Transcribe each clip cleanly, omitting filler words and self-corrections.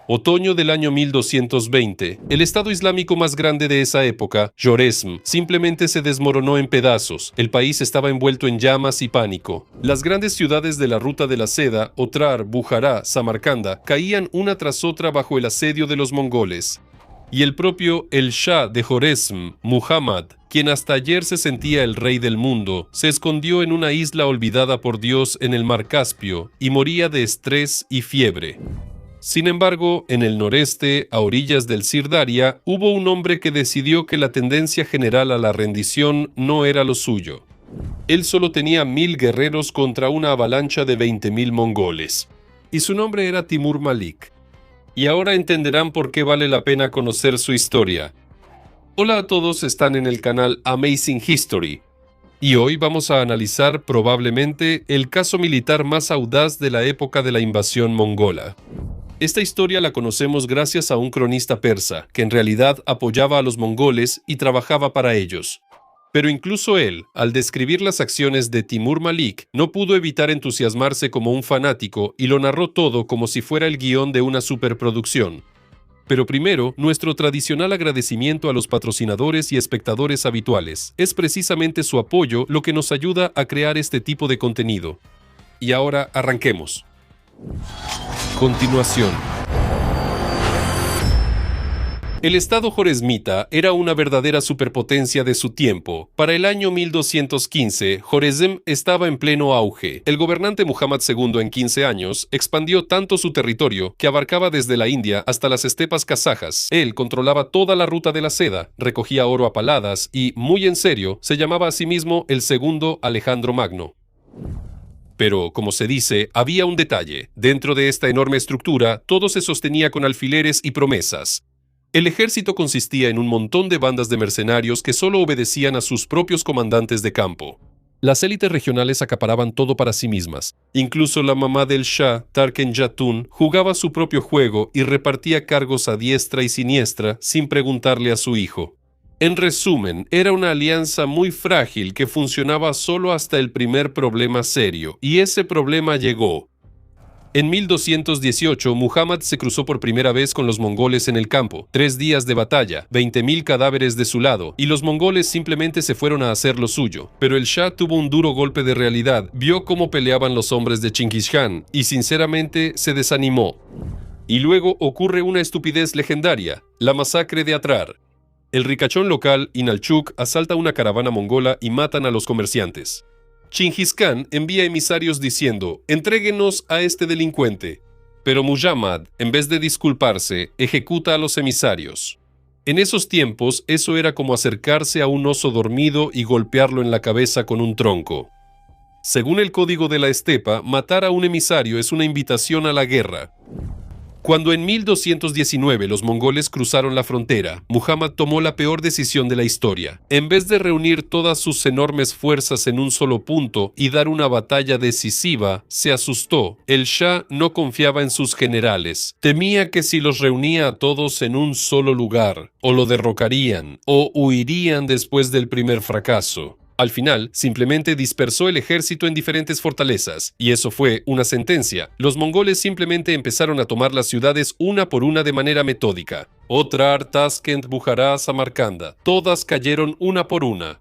Otoño del año 1220, el Estado Islámico más grande de esa época, Joresm, simplemente se desmoronó en pedazos. El país estaba envuelto en llamas y pánico. Las grandes ciudades de la Ruta de la Seda, Otrar, Bujará, Samarcanda, caían una tras otra bajo el asedio de los mongoles. Y el propio el Shah de Joresm, Muhammad, quien hasta ayer se sentía el rey del mundo, se escondió en una isla olvidada por Dios en el mar Caspio y moría de estrés y fiebre. Sin embargo, en el noreste, a orillas del Sirdaria, hubo un hombre que decidió que la tendencia general a la rendición no era lo suyo. Él solo tenía 1000 guerreros contra una avalancha de 20.000 mongoles. Y su nombre era Timur Malik. Y ahora entenderán por qué vale la pena conocer su historia. Hola a todos, están en el canal Amazing History. Y hoy vamos a analizar probablemente el caso militar más audaz de la época de la invasión mongola. Esta historia la conocemos gracias a un cronista persa, que en realidad apoyaba a los mongoles y trabajaba para ellos. Pero incluso él, al describir las acciones de Timur Malik, no pudo evitar entusiasmarse como un fanático y lo narró todo como si fuera el guión de una superproducción. Pero primero, nuestro tradicional agradecimiento a los patrocinadores y espectadores habituales. Es precisamente su apoyo lo que nos ayuda a crear este tipo de contenido. Y ahora arranquemos. Continuación. El estado joresmita era una verdadera superpotencia de su tiempo. Para el año 1215, Joresm estaba en pleno auge. El gobernante Muhammad II en 15 años expandió tanto su territorio que abarcaba desde la India hasta las estepas kazajas. Él controlaba toda la ruta de la seda, recogía oro a paladas y, muy en serio, se llamaba a sí mismo el segundo Alejandro Magno. Pero, como se dice, había un detalle. Dentro de esta enorme estructura, todo se sostenía con alfileres y promesas. El ejército consistía en un montón de bandas de mercenarios que solo obedecían a sus propios comandantes de campo. Las élites regionales acaparaban todo para sí mismas. Incluso la mamá del Shah, Tarken Yatun, jugaba su propio juego y repartía cargos a diestra y siniestra sin preguntarle a su hijo. En resumen, era una alianza muy frágil que funcionaba solo hasta el primer problema serio, y ese problema llegó. En 1218, Muhammad se cruzó por primera vez con los mongoles en el campo. 3 días de batalla, 20.000 cadáveres de su lado, y los mongoles simplemente se fueron a hacer lo suyo. Pero el Shah tuvo un duro golpe de realidad, vio cómo peleaban los hombres de Chinggis Khan, y sinceramente se desanimó. Y luego ocurre una estupidez legendaria, la masacre de Atrar. El ricachón local, Inalchuk, asalta una caravana mongola y matan a los comerciantes. Chinggis Khan envía emisarios diciendo, «Entréguenos a este delincuente». Pero Muhammad, en vez de disculparse, ejecuta a los emisarios. En esos tiempos, eso era como acercarse a un oso dormido y golpearlo en la cabeza con un tronco. Según el código de la estepa, matar a un emisario es una invitación a la guerra. Cuando en 1219 los mongoles cruzaron la frontera, Muhammad tomó la peor decisión de la historia. En vez de reunir todas sus enormes fuerzas en un solo punto y dar una batalla decisiva, se asustó. El Shah no confiaba en sus generales. Temía que si los reunía a todos en un solo lugar, o lo derrocarían, o huirían después del primer fracaso. Al final, simplemente dispersó el ejército en diferentes fortalezas, y eso fue una sentencia. Los mongoles simplemente empezaron a tomar las ciudades una por una de manera metódica. Otrar, Taskent, Bujará, Samarcanda. Todas cayeron una por una.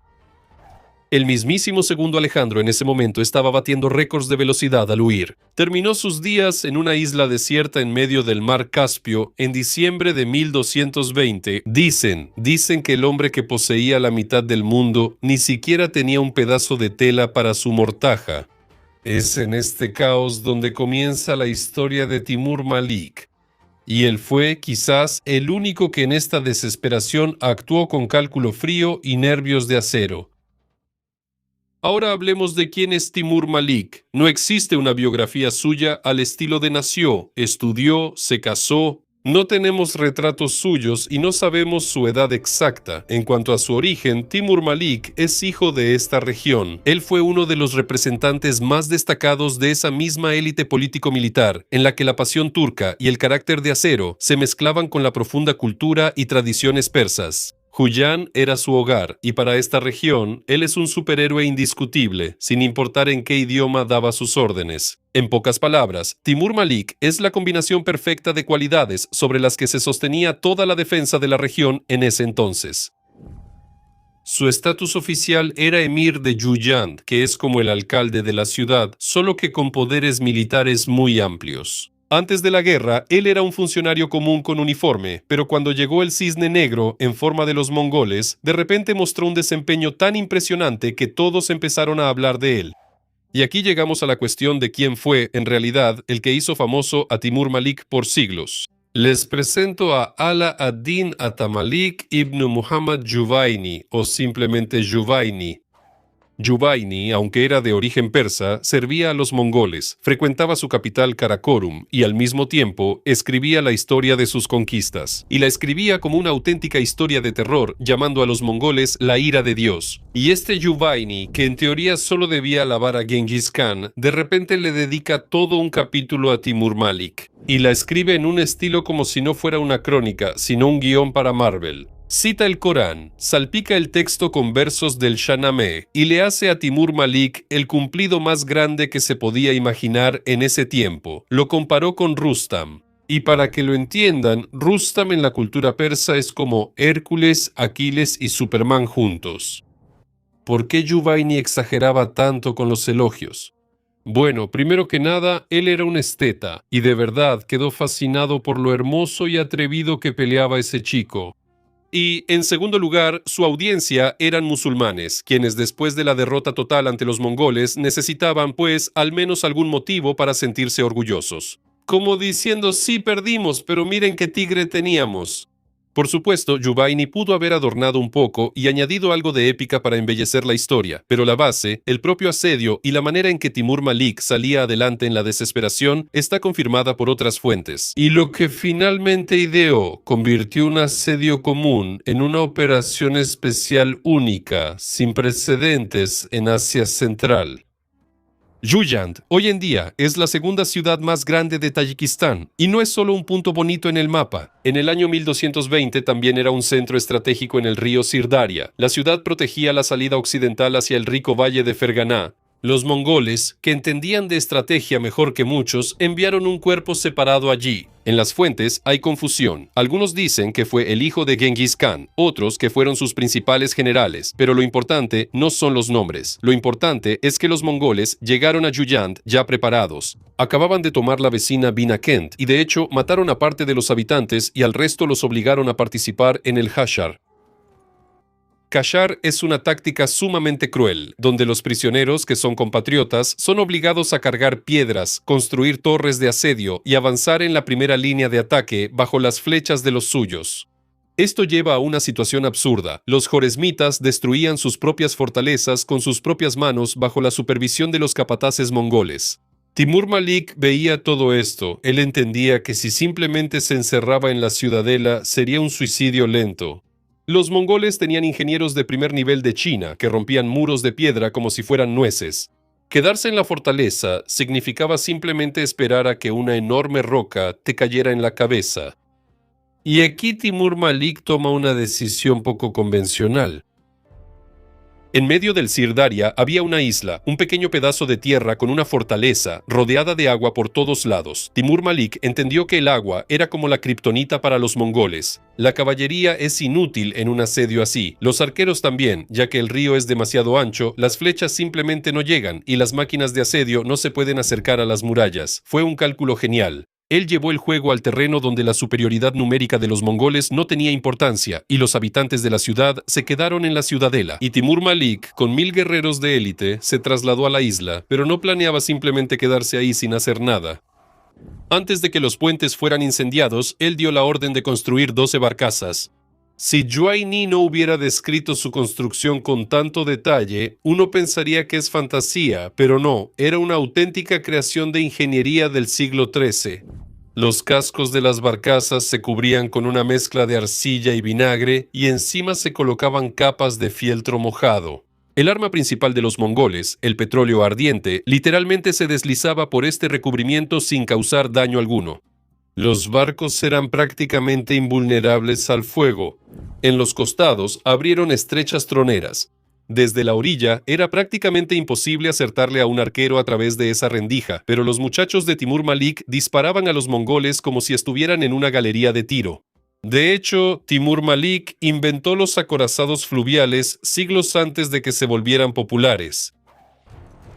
El mismísimo segundo Alejandro en ese momento estaba batiendo récords de velocidad al huir. Terminó sus días en una isla desierta en medio del mar Caspio en diciembre de 1220. Dicen que el hombre que poseía la mitad del mundo ni siquiera tenía un pedazo de tela para su mortaja. Es en este caos donde comienza la historia de Timur Malik. Y él fue, quizás, el único que en esta desesperación actuó con cálculo frío y nervios de acero. Ahora hablemos de quién es Timur Malik. No existe una biografía suya al estilo de nació, estudió, se casó. No tenemos retratos suyos y no sabemos su edad exacta. En cuanto a su origen, Timur Malik es hijo de esta región. Él fue uno de los representantes más destacados de esa misma élite político-militar, en la que la pasión turca y el carácter de acero se mezclaban con la profunda cultura y tradiciones persas. Huyan era su hogar, y para esta región, él es un superhéroe indiscutible, sin importar en qué idioma daba sus órdenes. En pocas palabras, Timur Malik es la combinación perfecta de cualidades sobre las que se sostenía toda la defensa de la región en ese entonces. Su estatus oficial era emir de Yuyand, que es como el alcalde de la ciudad, solo que con poderes militares muy amplios. Antes de la guerra, él era un funcionario común con uniforme, pero cuando llegó el Cisne Negro en forma de los mongoles, de repente mostró un desempeño tan impresionante que todos empezaron a hablar de él. Y aquí llegamos a la cuestión de quién fue, en realidad, el que hizo famoso a Timur Malik por siglos. Les presento a Ala ad-Din Atamalik ibn Muhammad Juwayni, o simplemente Juwayni. Juwayni, aunque era de origen persa, servía a los mongoles, frecuentaba su capital Karakorum y al mismo tiempo escribía la historia de sus conquistas. Y la escribía como una auténtica historia de terror, llamando a los mongoles la ira de Dios. Y este Juwayni, que en teoría solo debía alabar a Genghis Khan, de repente le dedica todo un capítulo a Timur Malik. Y la escribe en un estilo como si no fuera una crónica, sino un guión para Marvel. Cita el Corán, salpica el texto con versos del Shahnameh y le hace a Timur Malik el cumplido más grande que se podía imaginar en ese tiempo. Lo comparó con Rustam. Y para que lo entiendan, Rustam en la cultura persa es como Hércules, Aquiles y Superman juntos. ¿Por qué Juwayni exageraba tanto con los elogios? Bueno, primero que nada, él era un esteta, y de verdad quedó fascinado por lo hermoso y atrevido que peleaba ese chico. Y, en segundo lugar, su audiencia eran musulmanes, quienes después de la derrota total ante los mongoles necesitaban, pues, al menos algún motivo para sentirse orgullosos. Como diciendo, sí perdimos, pero miren qué tigre teníamos. Por supuesto, Juwayni pudo haber adornado un poco y añadido algo de épica para embellecer la historia, pero la base, el propio asedio y la manera en que Timur Malik salía adelante en la desesperación está confirmada por otras fuentes. Y lo que finalmente ideó convirtió un asedio común en una operación especial única, sin precedentes en Asia Central. Yuyand, hoy en día, es la segunda ciudad más grande de Tayikistán, y no es solo un punto bonito en el mapa. En el año 1220 también era un centro estratégico en el río Sirdaria. La ciudad protegía la salida occidental hacia el rico valle de Ferganá. Los mongoles, que entendían de estrategia mejor que muchos, enviaron un cuerpo separado allí. En las fuentes hay confusión. Algunos dicen que fue el hijo de Genghis Khan, otros que fueron sus principales generales, pero lo importante no son los nombres. Lo importante es que los mongoles llegaron a Yuyand ya preparados. Acababan de tomar la vecina Binakent y de hecho mataron a parte de los habitantes y al resto los obligaron a participar en el Hashar. Kashar es una táctica sumamente cruel, donde los prisioneros, que son compatriotas, son obligados a cargar piedras, construir torres de asedio y avanzar en la primera línea de ataque bajo las flechas de los suyos. Esto lleva a una situación absurda. Los joresmitas destruían sus propias fortalezas con sus propias manos bajo la supervisión de los capataces mongoles. Timur Malik veía todo esto. Él entendía que si simplemente se encerraba en la ciudadela sería un suicidio lento. Los mongoles tenían ingenieros de primer nivel de China que rompían muros de piedra como si fueran nueces. Quedarse en la fortaleza significaba simplemente esperar a que una enorme roca te cayera en la cabeza. Y aquí Timur Malik toma una decisión poco convencional. En medio del Sirdaria había una isla, un pequeño pedazo de tierra con una fortaleza, rodeada de agua por todos lados. Timur Malik entendió que el agua era como la kriptonita para los mongoles. La caballería es inútil en un asedio así, los arqueros también, ya que el río es demasiado ancho, las flechas simplemente no llegan y las máquinas de asedio no se pueden acercar a las murallas. Fue un cálculo genial. Él llevó el juego al terreno donde la superioridad numérica de los mongoles no tenía importancia y los habitantes de la ciudad se quedaron en la ciudadela. Y Timur Malik, con 1000 guerreros de élite, se trasladó a la isla, pero no planeaba simplemente quedarse ahí sin hacer nada. Antes de que los puentes fueran incendiados, él dio la orden de construir 12 barcazas. Si Juwayni no hubiera descrito su construcción con tanto detalle, uno pensaría que es fantasía, pero no, era una auténtica creación de ingeniería del siglo XIII. Los cascos de las barcazas se cubrían con una mezcla de arcilla y vinagre y encima se colocaban capas de fieltro mojado. El arma principal de los mongoles, el petróleo ardiente, literalmente se deslizaba por este recubrimiento sin causar daño alguno. Los barcos eran prácticamente invulnerables al fuego. En los costados abrieron estrechas troneras. Desde la orilla era prácticamente imposible acertarle a un arquero a través de esa rendija, pero los muchachos de Timur Malik disparaban a los mongoles como si estuvieran en una galería de tiro. De hecho, Timur Malik inventó los acorazados fluviales siglos antes de que se volvieran populares.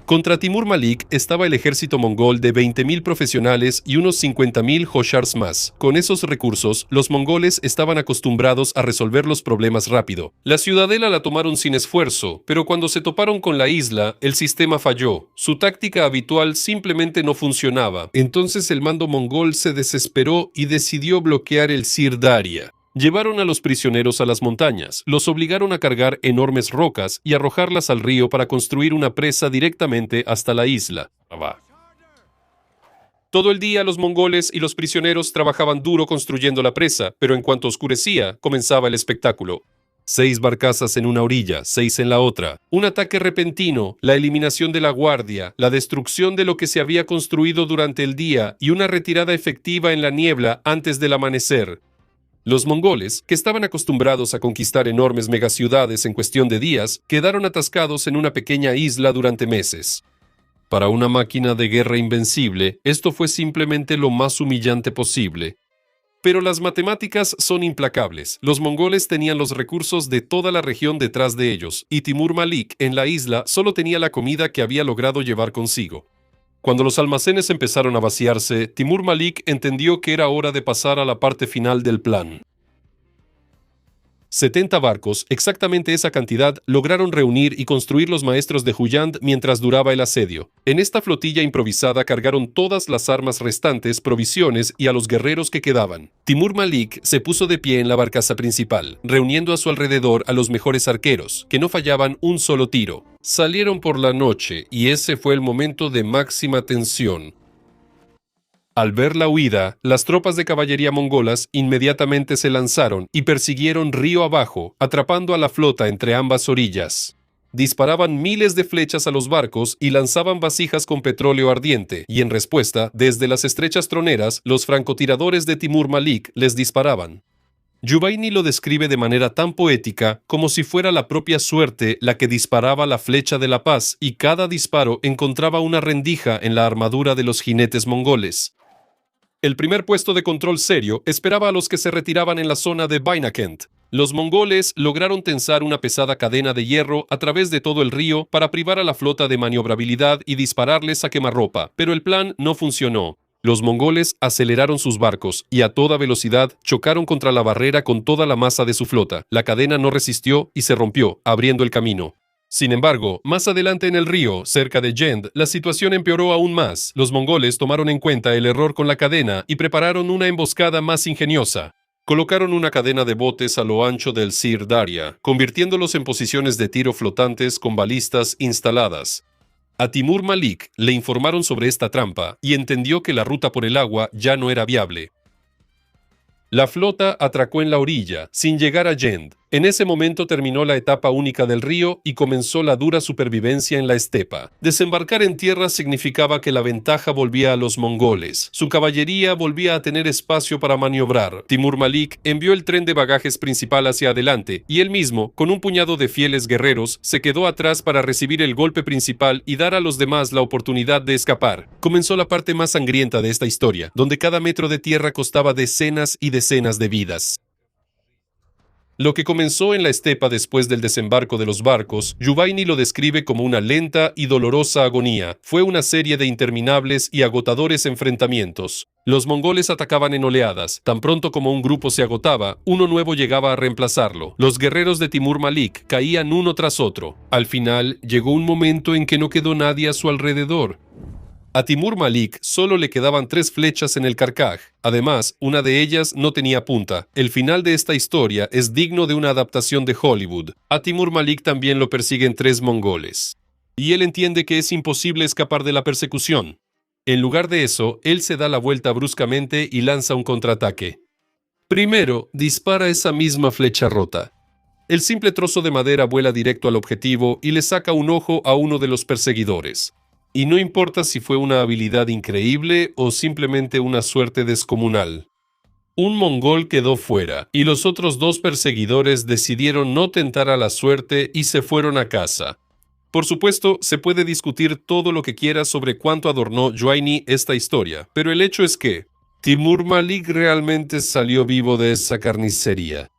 Contra Timur Malik estaba el ejército mongol de 20.000 profesionales y unos 50.000 hoshars más. Con esos recursos, los mongoles estaban acostumbrados a resolver los problemas rápido. La ciudadela la tomaron sin esfuerzo, pero cuando se toparon con la isla, el sistema falló. Su táctica habitual simplemente no funcionaba. Entonces el mando mongol se desesperó y decidió bloquear el Sir Daria. Llevaron a los prisioneros a las montañas, los obligaron a cargar enormes rocas y arrojarlas al río para construir una presa directamente hasta la isla. Todo el día los mongoles y los prisioneros trabajaban duro construyendo la presa, pero en cuanto oscurecía, comenzaba el espectáculo. 6 barcazas en una orilla, 6 en la otra. Un ataque repentino, la eliminación de la guardia, la destrucción de lo que se había construido durante el día y una retirada efectiva en la niebla antes del amanecer. Los mongoles, que estaban acostumbrados a conquistar enormes megaciudades en cuestión de días, quedaron atascados en una pequeña isla durante meses. Para una máquina de guerra invencible, esto fue simplemente lo más humillante posible. Pero las matemáticas son implacables. Los mongoles tenían los recursos de toda la región detrás de ellos, y Timur Malik en la isla solo tenía la comida que había logrado llevar consigo. Cuando los almacenes empezaron a vaciarse, Timur Malik entendió que era hora de pasar a la parte final del plan. 70 barcos, exactamente esa cantidad, lograron reunir y construir los maestros de Huyand mientras duraba el asedio. En esta flotilla improvisada cargaron todas las armas restantes, provisiones y a los guerreros que quedaban. Timur Malik se puso de pie en la barcaza principal, reuniendo a su alrededor a los mejores arqueros, que no fallaban un solo tiro. Salieron por la noche y ese fue el momento de máxima tensión. Al ver la huida, las tropas de caballería mongolas inmediatamente se lanzaron y persiguieron río abajo, atrapando a la flota entre ambas orillas. Disparaban miles de flechas a los barcos y lanzaban vasijas con petróleo ardiente, y en respuesta, desde las estrechas troneras, los francotiradores de Timur Malik les disparaban. Yubaini lo describe de manera tan poética como si fuera la propia suerte la que disparaba la flecha de la paz y cada disparo encontraba una rendija en la armadura de los jinetes mongoles. El primer puesto de control serio esperaba a los que se retiraban en la zona de Bainakent. Los mongoles lograron tensar una pesada cadena de hierro a través de todo el río para privar a la flota de maniobrabilidad y dispararles a quemarropa, pero el plan no funcionó. Los mongoles aceleraron sus barcos y a toda velocidad chocaron contra la barrera con toda la masa de su flota. La cadena no resistió y se rompió, abriendo el camino. Sin embargo, más adelante en el río, cerca de Jend, la situación empeoró aún más. Los mongoles tomaron en cuenta el error con la cadena y prepararon una emboscada más ingeniosa. Colocaron una cadena de botes a lo ancho del Sir Daria, convirtiéndolos en posiciones de tiro flotantes con balistas instaladas. A Timur Malik le informaron sobre esta trampa y entendió que la ruta por el agua ya no era viable. La flota atracó en la orilla, sin llegar a Jend. En ese momento terminó la etapa única del río y comenzó la dura supervivencia en la estepa. Desembarcar en tierra significaba que la ventaja volvía a los mongoles. Su caballería volvía a tener espacio para maniobrar. Timur Malik envió el tren de bagajes principal hacia adelante y él mismo, con un puñado de fieles guerreros, se quedó atrás para recibir el golpe principal y dar a los demás la oportunidad de escapar. Comenzó la parte más sangrienta de esta historia, donde cada metro de tierra costaba decenas y decenas de vidas. Lo que comenzó en la estepa después del desembarco de los barcos, Yubaini lo describe como una lenta y dolorosa agonía. Fue una serie de interminables y agotadores enfrentamientos. Los mongoles atacaban en oleadas. Tan pronto como un grupo se agotaba, uno nuevo llegaba a reemplazarlo. Los guerreros de Timur Malik caían uno tras otro. Al final, llegó un momento en que no quedó nadie a su alrededor. A Timur Malik solo le quedaban 3 flechas en el carcaj. Además, una de ellas no tenía punta. El final de esta historia es digno de una adaptación de Hollywood. A Timur Malik también lo persiguen 3 mongoles. Y él entiende que es imposible escapar de la persecución. En lugar de eso, él se da la vuelta bruscamente y lanza un contraataque. Primero, dispara esa misma flecha rota. El simple trozo de madera vuela directo al objetivo y le saca un ojo a uno de los perseguidores. Y no importa si fue una habilidad increíble o simplemente una suerte descomunal. Un mongol quedó fuera, y los otros dos perseguidores decidieron no tentar a la suerte y se fueron a casa. Por supuesto, se puede discutir todo lo que quiera sobre cuánto adornó Joaini esta historia, pero el hecho es que Timur Malik realmente salió vivo de esa carnicería.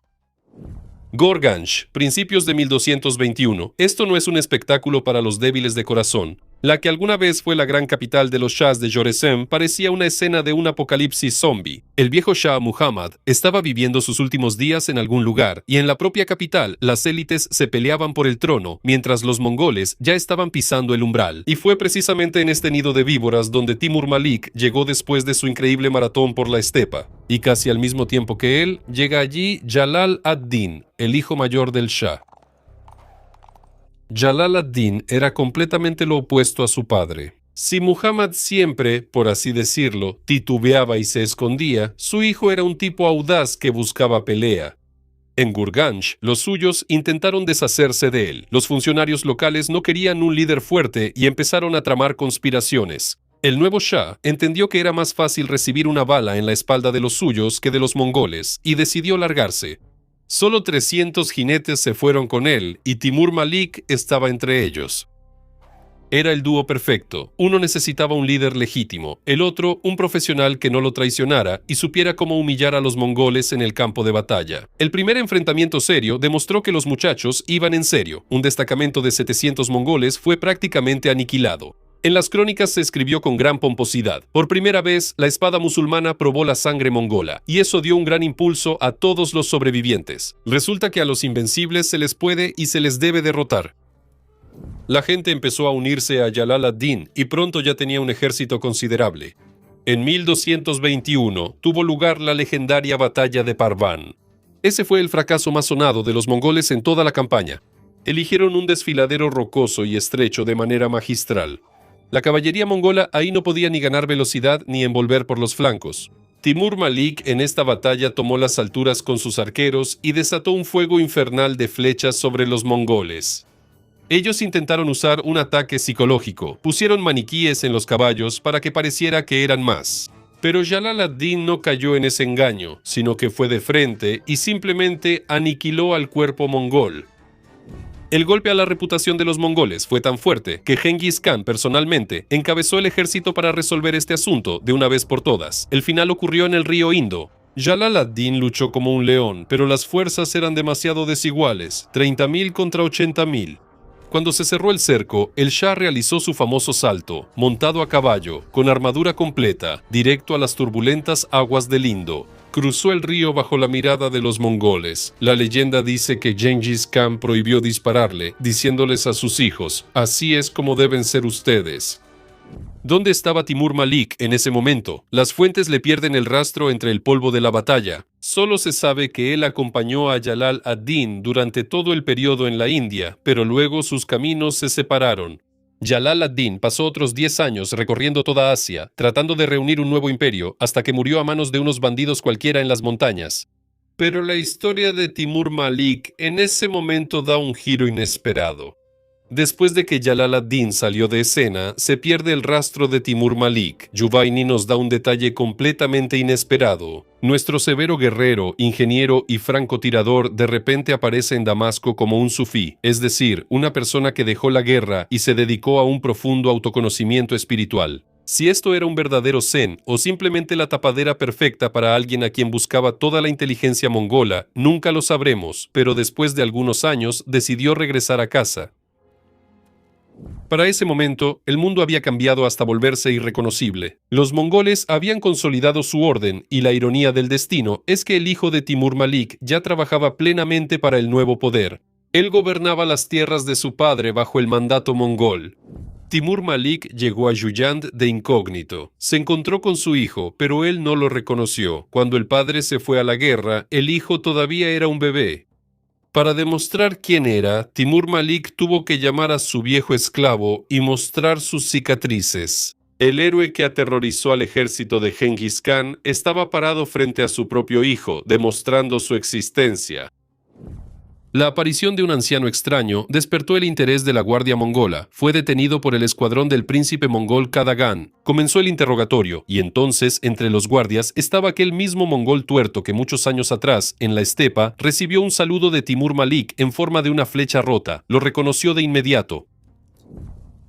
Gorganj, principios de 1221. Esto no es un espectáculo para los débiles de corazón. La que alguna vez fue la gran capital de los shahs de Joresem parecía una escena de un apocalipsis zombie. El viejo Shah Muhammad estaba viviendo sus últimos días en algún lugar, y en la propia capital las élites se peleaban por el trono, mientras los mongoles ya estaban pisando el umbral. Y fue precisamente en este nido de víboras donde Timur Malik llegó después de su increíble maratón por la estepa. Y casi al mismo tiempo que él, llega allí Jalal ad-Din, el hijo mayor del Shah. Jalal ad-Din era completamente lo opuesto a su padre. Si Muhammad siempre, por así decirlo, titubeaba y se escondía, su hijo era un tipo audaz que buscaba pelea. En Gurganj, los suyos intentaron deshacerse de él. Los funcionarios locales no querían un líder fuerte y empezaron a tramar conspiraciones. El nuevo Shah entendió que era más fácil recibir una bala en la espalda de los suyos que de los mongoles y decidió largarse. Solo 300 jinetes se fueron con él y Timur Malik estaba entre ellos. Era el dúo perfecto. Uno necesitaba un líder legítimo, el otro un profesional que no lo traicionara y supiera cómo humillar a los mongoles en el campo de batalla. El primer enfrentamiento serio demostró que los muchachos iban en serio. Un destacamento de 700 mongoles fue prácticamente aniquilado. En las crónicas se escribió con gran pomposidad. Por primera vez, la espada musulmana probó la sangre mongola, y eso dio un gran impulso a todos los sobrevivientes. Resulta que a los invencibles se les puede y se les debe derrotar. La gente empezó a unirse a Jalal ad-Din y pronto ya tenía un ejército considerable. En 1221 tuvo lugar la legendaria batalla de Parvan. Ese fue el fracaso más sonado de los mongoles en toda la campaña. Eligieron un desfiladero rocoso y estrecho de manera magistral. La caballería mongola ahí no podía ni ganar velocidad ni envolver por los flancos. Timur Malik en esta batalla tomó las alturas con sus arqueros y desató un fuego infernal de flechas sobre los mongoles. Ellos intentaron usar un ataque psicológico, pusieron maniquíes en los caballos para que pareciera que eran más. Pero Jalal ad-Din no cayó en ese engaño, sino que fue de frente y simplemente aniquiló al cuerpo mongol. El golpe a la reputación de los mongoles fue tan fuerte que Genghis Khan personalmente encabezó el ejército para resolver este asunto de una vez por todas. El final ocurrió en el río Indo. Jalal ad-Din luchó como un león, pero las fuerzas eran demasiado desiguales, 30.000 contra 80.000. Cuando se cerró el cerco, el Shah realizó su famoso salto, montado a caballo, con armadura completa, directo a las turbulentas aguas del Indo. Cruzó el río bajo la mirada de los mongoles. La leyenda dice que Genghis Khan prohibió dispararle, diciéndoles a sus hijos, así es como deben ser ustedes. ¿Dónde estaba Timur Malik en ese momento? Las fuentes le pierden el rastro entre el polvo de la batalla. Solo se sabe que él acompañó a Jalal ad-Din durante todo el periodo en la India, pero luego sus caminos se separaron. Jalal ad-Din pasó otros 10 años recorriendo toda Asia, tratando de reunir un nuevo imperio, hasta que murió a manos de unos bandidos cualquiera en las montañas. Pero la historia de Timur Malik en ese momento da un giro inesperado. Después de que Jalal ad-Din salió de escena, se pierde el rastro de Timur Malik. Juvaini nos da un detalle completamente inesperado. Nuestro severo guerrero, ingeniero y francotirador de repente aparece en Damasco como un sufí, es decir, una persona que dejó la guerra y se dedicó a un profundo autoconocimiento espiritual. Si esto era un verdadero zen o simplemente la tapadera perfecta para alguien a quien buscaba toda la inteligencia mongola, nunca lo sabremos, pero después de algunos años decidió regresar a casa. Para ese momento, el mundo había cambiado hasta volverse irreconocible. Los mongoles habían consolidado su orden y la ironía del destino es que el hijo de Timur Malik ya trabajaba plenamente para el nuevo poder. Él gobernaba las tierras de su padre bajo el mandato mongol. Timur Malik llegó a Juyand de incógnito. Se encontró con su hijo, pero él no lo reconoció. Cuando el padre se fue a la guerra, el hijo todavía era un bebé. Para demostrar quién era, Timur Malik tuvo que llamar a su viejo esclavo y mostrar sus cicatrices. El héroe que aterrorizó al ejército de Genghis Khan estaba parado frente a su propio hijo, demostrando su existencia. La aparición de un anciano extraño despertó el interés de la guardia mongola. Fue detenido por el escuadrón del príncipe mongol Kadagan. Comenzó el interrogatorio, y entonces, entre los guardias, estaba aquel mismo mongol tuerto que muchos años atrás, en la estepa, recibió un saludo de Timur Malik en forma de una flecha rota. Lo reconoció de inmediato.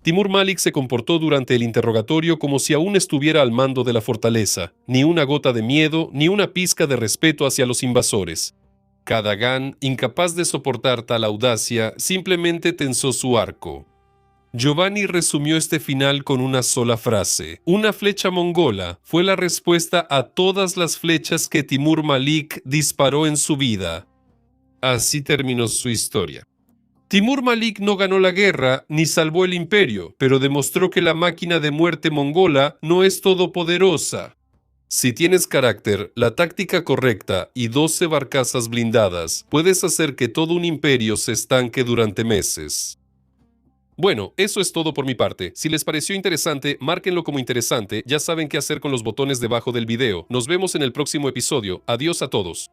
Timur Malik se comportó durante el interrogatorio como si aún estuviera al mando de la fortaleza. Ni una gota de miedo, ni una pizca de respeto hacia los invasores. Kadagan, incapaz de soportar tal audacia, simplemente tensó su arco. Giovanni resumió este final con una sola frase. Una flecha mongola fue la respuesta a todas las flechas que Timur Malik disparó en su vida. Así terminó su historia. Timur Malik no ganó la guerra ni salvó el imperio, pero demostró que la máquina de muerte mongola no es todopoderosa. Si tienes carácter, la táctica correcta y 12 barcazas blindadas, puedes hacer que todo un imperio se estanque durante meses. Bueno, eso es todo por mi parte. Si les pareció interesante, márquenlo como interesante. Ya saben qué hacer con los botones debajo del video. Nos vemos en el próximo episodio. Adiós a todos.